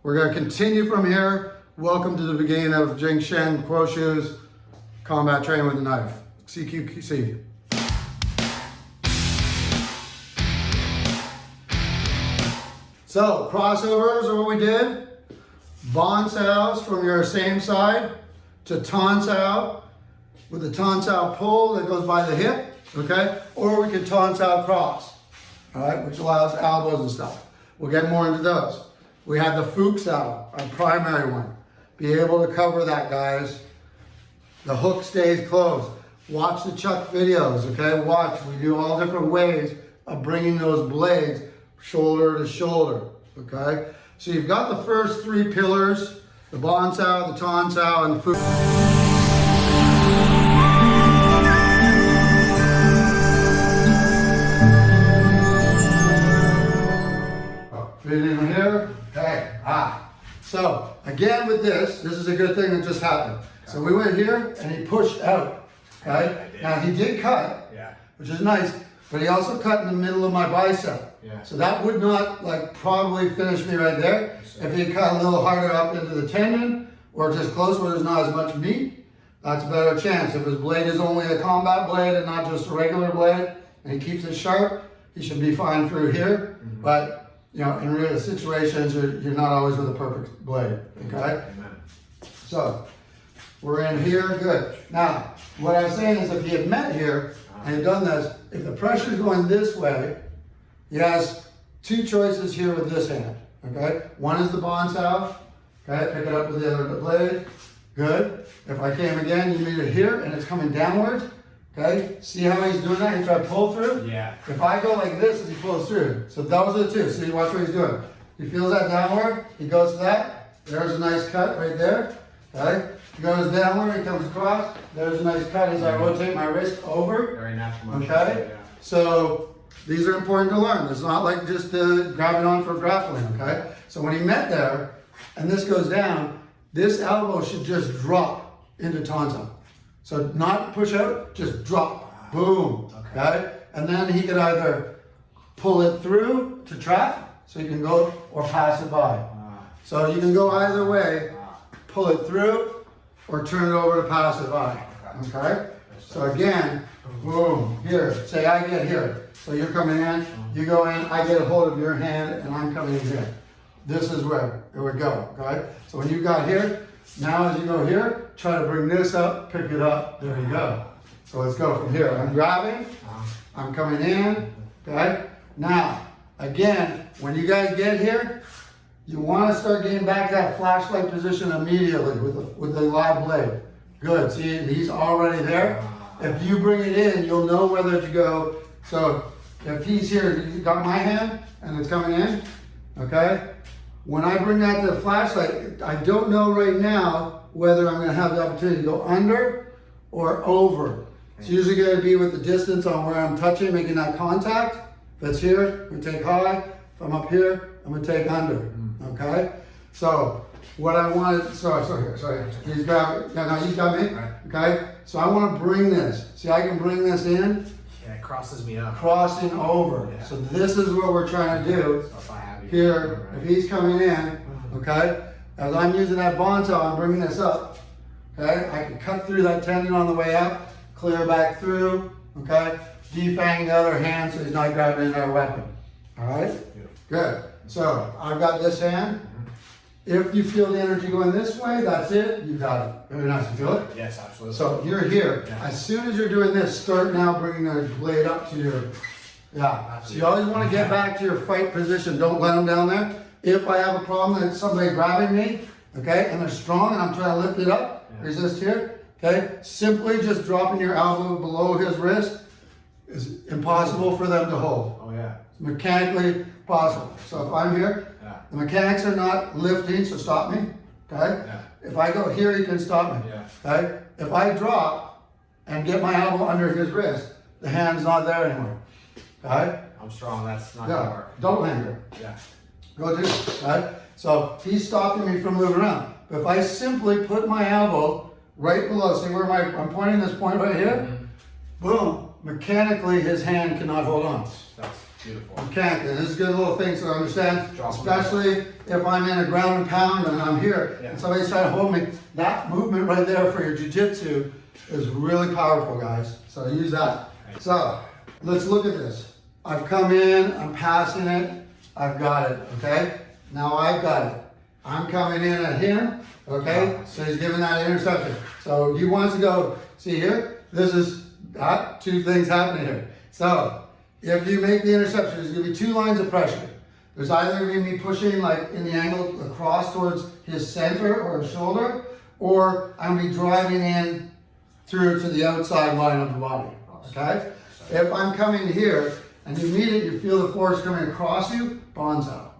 We're going to continue from here. Welcome to the beginning of Jing Shen Kuoshu's Combat Training with a Knife, CQC. So, crossovers are what we did. Bon sows from your same side to ton sow with the ton sow pull that goes by the hip, okay? Or we can ton sow cross, all right, which allows elbows and stuff. We'll get more into those. We had the Fuchs sow, our primary one. Be able to cover that, guys. The hook stays closed. Watch the Chuck videos, okay? Watch, we do all different ways of bringing those blades shoulder to shoulder, okay? So you've got the first three pillars, the bon sow, the ton sow, and the Fuchs. Fit in here, okay, So, again with this is a good thing that just happened. So we went here and he pushed out, okay? Now he did cut, which is nice, but he also cut in the middle of my bicep. So that would not probably finish me right there. If he cut a little harder up into the tendon or just close where there's not as much meat, that's a better chance. If his blade is only a combat blade and not just a regular blade and he keeps it sharp, he should be fine through here. But you know, in real situations, you're not always with a perfect blade, okay? So, we're in here, good. Now, what I was saying is if he had met here and had done this, if the pressure is going this way, he has two choices here with this hand, okay? One is the bon sow, okay? Pick it up with the other blade, good. If I came again, you meet it here and it's coming downwards, okay? See how he's doing that? He tried to pull through? Yeah. If I go like this as he pulls through, so those are the two. See, watch what he's doing. He feels that downward, he goes to that. There's a nice cut right there, okay? He goes downward, he comes across. There's a nice cut as I rotate my wrist over. Very natural. Okay? Yeah. So these are important to learn. It's not like just grabbing on for grappling, okay? So when he met there, and this goes down, this elbow should just drop into ton. So not push out, just drop, boom, okay? And then he could either pull it through to trap, so you can go, or pass it by. So you can go either way, pull it through, or turn it over to pass it by, okay? So again, boom, here, say I get here. So you're coming in, you go in, I get a hold of your hand, and I'm coming in here. This is where it would go, okay? So when you got here, now as you go here, try to bring this up, pick it up, there you go. So let's go from here. I'm grabbing, I'm coming in, okay? Now, again, when you guys get here, you want to start getting back to that flashlight position immediately with the live blade. Good, see, he's already there. If you bring it in, you'll know whether to go. So if he's here, you got my hand and it's coming in, okay? When I bring that to the flashlight, I don't know right now whether I'm going to have the opportunity to go under or over. It's usually going to be with the distance on where I'm touching, making that contact. If it's here, I'm going to take high. If I'm up here, I'm going to take under. Okay? So, what I wanted, sorry. He's got, no, you got me. Okay? So I want to bring this. See, I can bring this in. Yeah, it crosses me up. Crossing over. Yeah. So this is what we're trying to do. So if I have here, if he's coming in, okay? As I'm using that bon sow, I'm bringing this up. Okay? I can cut through that tendon on the way up, clear back through, okay? Defang the other hand so he's not grabbing another weapon. All right? Good. So I've got this hand. If you feel the energy going this way, that's it. You got it. Very nice. You feel it? Yes, absolutely. So you're here. Yeah. As soon as you're doing this, start now bringing the blade up to your, So you always want to get back to your fight position. Don't let them down there. If I have a problem that somebody grabbing me, okay, and they're strong and I'm trying to lift it up, resist here, okay, simply just dropping your elbow below his wrist is impossible for them to hold. Oh yeah. It's mechanically possible. So if I'm here, the mechanics are not lifting, so stop me, okay? If I go here, he can stop me, okay? If I drop and get my elbow under his wrist, the hand's not there anymore, okay? I'm strong, that's not gonna work. Double hander. Go do it, right? So he's stopping me from moving around. But if I simply put my elbow right below, see where I'm pointing this point right here? Boom, mechanically his hand cannot hold on. Beautiful. You can't. And this is a good little thing to understand, Drop especially if I'm in a ground and pound and I'm here and somebody's trying to hold me. That movement right there for your jiu-jitsu is really powerful, guys. So use that. So let's look at this. I've come in, I'm passing it, I've got it, okay? Now I've got it. I'm coming in at him, okay? So he's giving that interception. So he wants to go, see here? This is two things happening here. So if you make the interception, there's gonna be two lines of pressure. There's either gonna be pushing like in the angle across towards his center or his shoulder, or I'm gonna be driving in through to the outside line of the body, okay? If I'm coming here and you meet it, you feel the force coming across you, bonds out.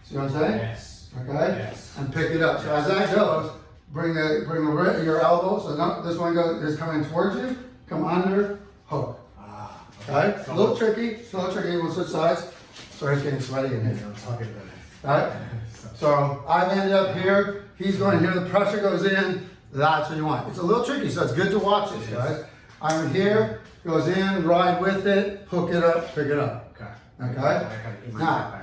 See what I'm saying? Yes. Okay? Yes. And pick it up. So as that goes, bring your elbow, so no, this one is coming towards you, come under, hook. Okay? It's a little tricky, we'll switch sides. Sorry, it's getting sweaty in here. Alright? So I've ended up here, he's going here, the pressure goes in, that's what you want. It's a little tricky, so it's good to watch this, guys. I'm here, goes in, ride with it, hook it up, pick it up. Okay? Now,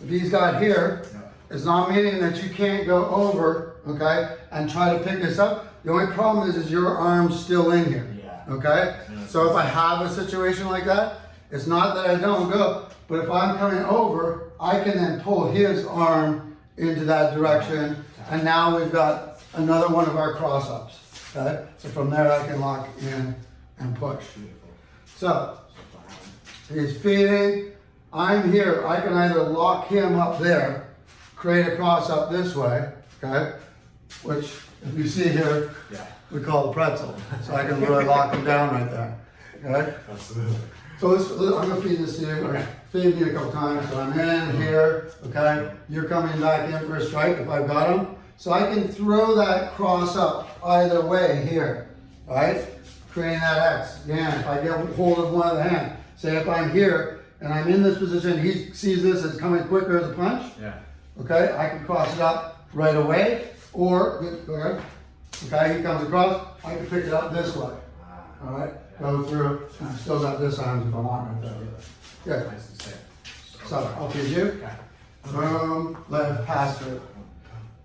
if he's got here, it's not meaning that you can't go over, okay, and try to pick this up. The only problem is your arm's still in here, okay? So if I have a situation like that, it's not that I don't go, but if I'm coming over, I can then pull his arm into that direction, and now we've got another one of our cross-ups, okay? So from there I can lock in and push. So, he's feeding. I'm here, I can either lock him up there, create a cross up this way, okay? Which, if you see here, we call the pretzel. So I can really lock him down right there, okay? Absolutely. So I'm gonna feed this to you, feed me a couple times. So I'm in here, okay? You're coming back in for a strike if I've got him. So I can throw that cross up either way here, all right? Creating that X. Again, if I get hold of one of the hand, say if I'm here, and I'm in this position, he sees this as coming quicker as a punch. Okay, I can cross it up right away, or, okay, he comes across, I can pick it up this way. All right, go through, and I've still got this arm if I want right there. Good. So, I'll feed you. Boom, let it pass through.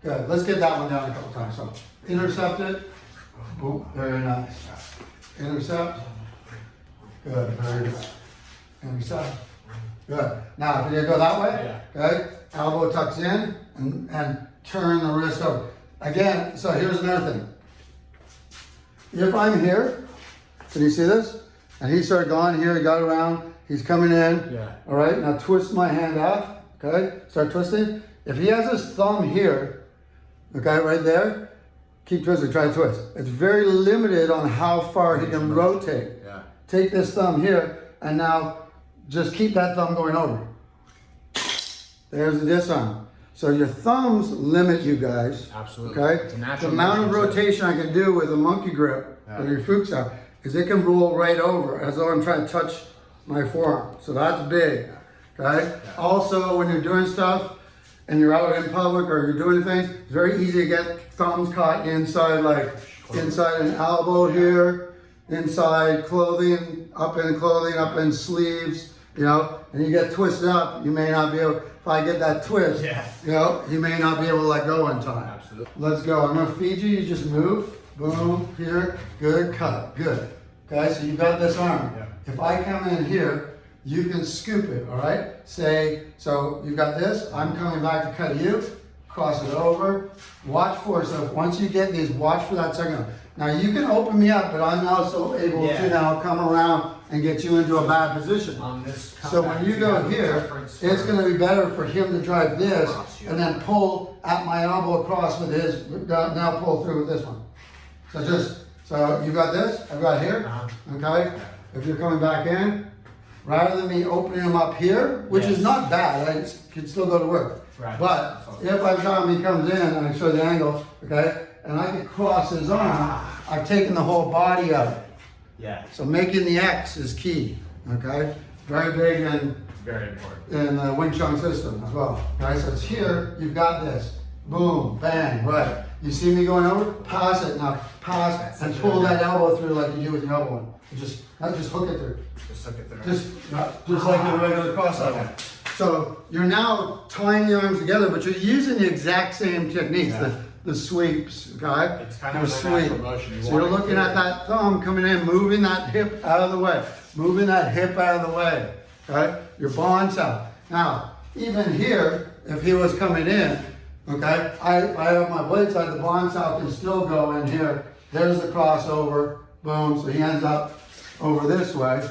Good, let's get that one down a couple times. So, intercept it. Boom, very nice. Intercept. Good, very good. Intercept. Good. Now, if you go that way, okay, elbow tucks in and turn the wrist over. Again, so here's another thing. If I'm here, can you see this? And he started going here, he got around, he's coming in. All right, now twist my hand off, okay? Start twisting. If he has his thumb here, okay, right there, keep twisting, try to twist. It's very limited on how far he can rotate. Take this thumb here, and now just keep that thumb going over. There's the disarm. So your thumbs limit you guys. Absolutely. Okay? The amount of rotation I can do with a monkey grip or your futsal is it can roll right over as though I'm trying to touch my forearm. So that's big. Okay? Also, when you're doing stuff and you're out in public or you're doing things, it's very easy to get thumbs caught inside, like inside an elbow here, inside clothing, up in sleeves. You know, and you get twisted up, you may not be able, if I get that twist, you know, you may not be able to let go in time. Absolutely. Let's go. I'm gonna feed you, you just move, boom, here, good, cut, good. Okay, so you've got this arm. If I come in here, you can scoop it, all right? Say, so you've got this, I'm coming back to cut you, cross it over, watch for it. So once you get these, watch for that second. Now you can open me up, but I'm also able to now come around and get you into a bad position. So when you go here, it's going to be better for him to drive this and then pull at my elbow across with his, now pull through with this one. So you got this, I've got here, okay? If you're coming back in, rather than me opening him up here, which is not bad, I can still go to work. But if I've got him, he comes in and I show the angle, okay? And I can cross his arm, I've taken the whole body out. So making the X is key, okay? Very big and very important in the Wing Chun system as well. Okay, so it's here, you've got this. Boom, bang, right. You see me going over? Pass it now. pass and pull that elbow through like you do with your elbow one. Not just hook it through. Just hook it there. Just like your regular crossover. So you're now tying the arms together, but you're using the exact same techniques, the sweeps, okay? It's kind Your of a natural motion. So you're looking at that thumb coming in, moving that hip out of the way, moving that hip out of the way, okay? Your bonds out. Now, even here, if he was coming in, okay, I have my blade side, the bond south can still go in here. There's the crossover, boom, so he ends up over this way,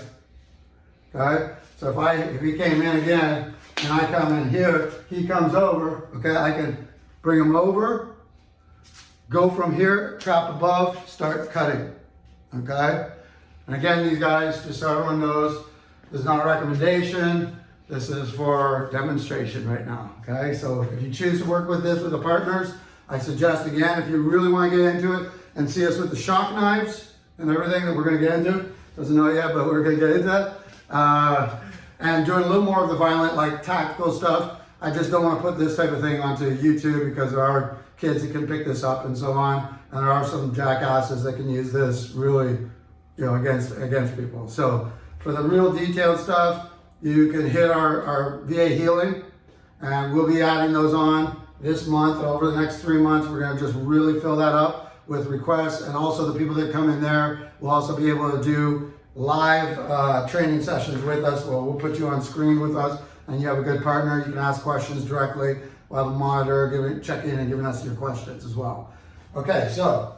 okay? So if he came in again, and I come in here, he comes over, okay, I can bring him over, go from here, trap above, start cutting, okay? And again, these guys, just so everyone knows, this is not a recommendation, this is for demonstration right now, okay? So if you choose to work with this with the partners, I suggest again, if you really want to get into it and see us with the shock knives and everything that we're going to get into, doesn't know yet, but we're going to get into that. And doing a little more of the violent, like tactical stuff. I just don't want to put this type of thing onto YouTube because there are kids that can pick this up and so on. And there are some jackasses that can use this really, against people. So for the real detailed stuff, you can hit our VA healing, and we'll be adding those on this month. Over the next 3 months, we're going to just really fill that up with requests, and also the people that come in there will also be able to do live training sessions with us. We'll put you on screen with us, and you have a good partner. You can ask questions directly. We'll have a monitor checking in and giving us your questions as well. Okay, so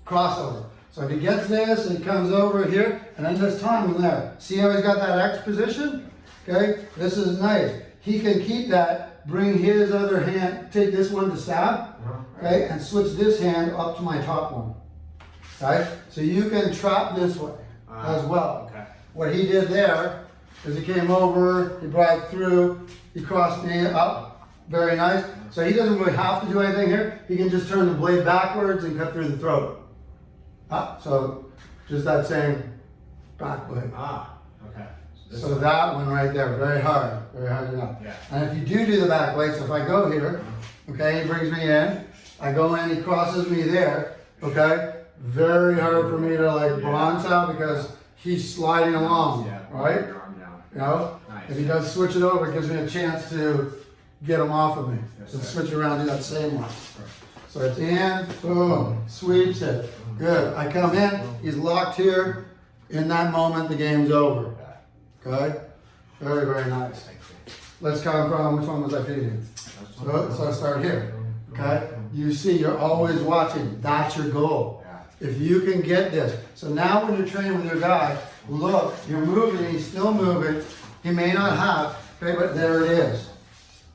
crossover. So if he gets this and he comes over here, and then this time in there, see how he's got that X position? Okay, this is nice. He can keep that, bring his other hand, take this one to stab, okay, and switch this hand up to my top one. Okay, so you can trap this way as well. Okay. What he did there is he came over, he brought it through, he crossed me up, very nice. So he doesn't really have to do anything here. He can just turn the blade backwards and cut through the throat. So just that same back blade. Okay. So that one right there, very hard enough. Yeah. And if you do the back blade, so if I go here, okay, he brings me in, I go in, he crosses me there, okay, very hard for me to like balance out because he's sliding along, right? You know, Nice. if he does switch it over, it gives me a chance to get him off of me. Yes, So sir. switch around, do that same one. So it's in, boom, sweeps it. Good. I come in, he's locked here. In that moment, the game's over. Okay? Very, very nice. Let's come from, which one was I feeding? So I start here. Okay? You see, you're always watching. That's your goal. If you can get this. So now when you're training with your guy, look, you're moving, he's still moving. He may not have, okay, but there it is.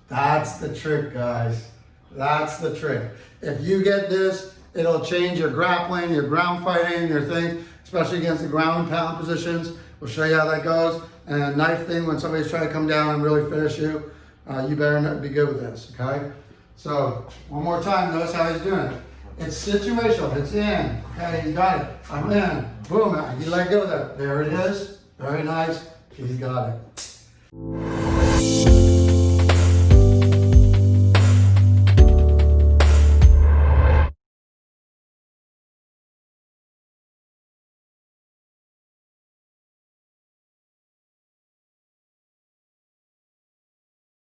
That's the trick, guys. That's the trick. If you get this, it'll change your grappling, your ground fighting, your thing, especially against the ground and pound positions. We'll show you how that goes. And a knife thing, when somebody's trying to come down and really finish you, you better be good with this, okay? So, one more time, notice how he's doing it. It's situational, it's in, okay, he's got it. I'm in, boom, you let go of that. There it is, very nice, he's got it.